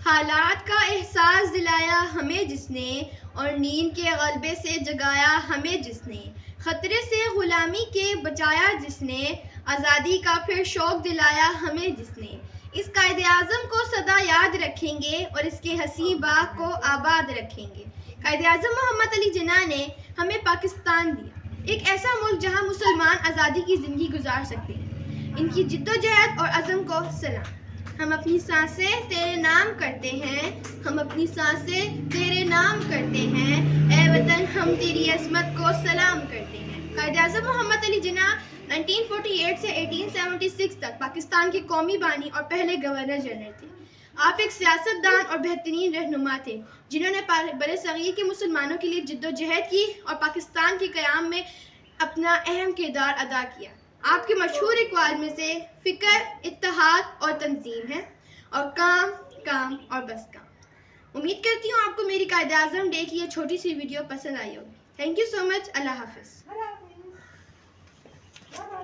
حالات کا احساس دلایا ہمیں جس نے، اور نیند کے غلبے سے جگایا ہمیں جس نے، خطرے سے غلامی کے بچایا جس نے، آزادی کا پھر شوق دلایا ہمیں جس نے، اس قائد اعظم کو سدا یاد رکھیں گے اور اس کے حسین باغ کو آباد رکھیں گے۔ قائد اعظم محمد علی جناح نے ہمیں پاکستان دیا، ایک ایسا ملک جہاں مسلمان آزادی کی زندگی گزار سکتے ہیں۔ ان کی جدوجہد اور عزم کو سلام۔ ہم اپنی سانسیں تیرے نام کرتے ہیں، ہم اپنی سانسیں تیرے نام کرتے ہیں، اے وطن ہم تیری عظمت کو سلام کرتے ہیں۔ قائد اعظم محمد علی جناح 1948 سے 1876 تک پاکستان کے قومی بانی اور پہلے گورنر جنرل تھے۔ آپ ایک سیاستدان اور بہترین رہنما تھے جنہوں نے برصغیر کے مسلمانوں کے لیے جدوجہد کی اور پاکستان کے قیام میں اپنا اہم کردار ادا کیا۔ آپ کے مشہور اقوال میں سے فکر، اتحاد اور تنظیم ہے، اور کام کام اور بس کام۔ امید کرتی ہوں آپ کو میری قائد اعظم ڈے کی یہ چھوٹی سی ویڈیو پسند آئی ہوگی۔ تھینک یو سو مچ۔ اللہ حافظ۔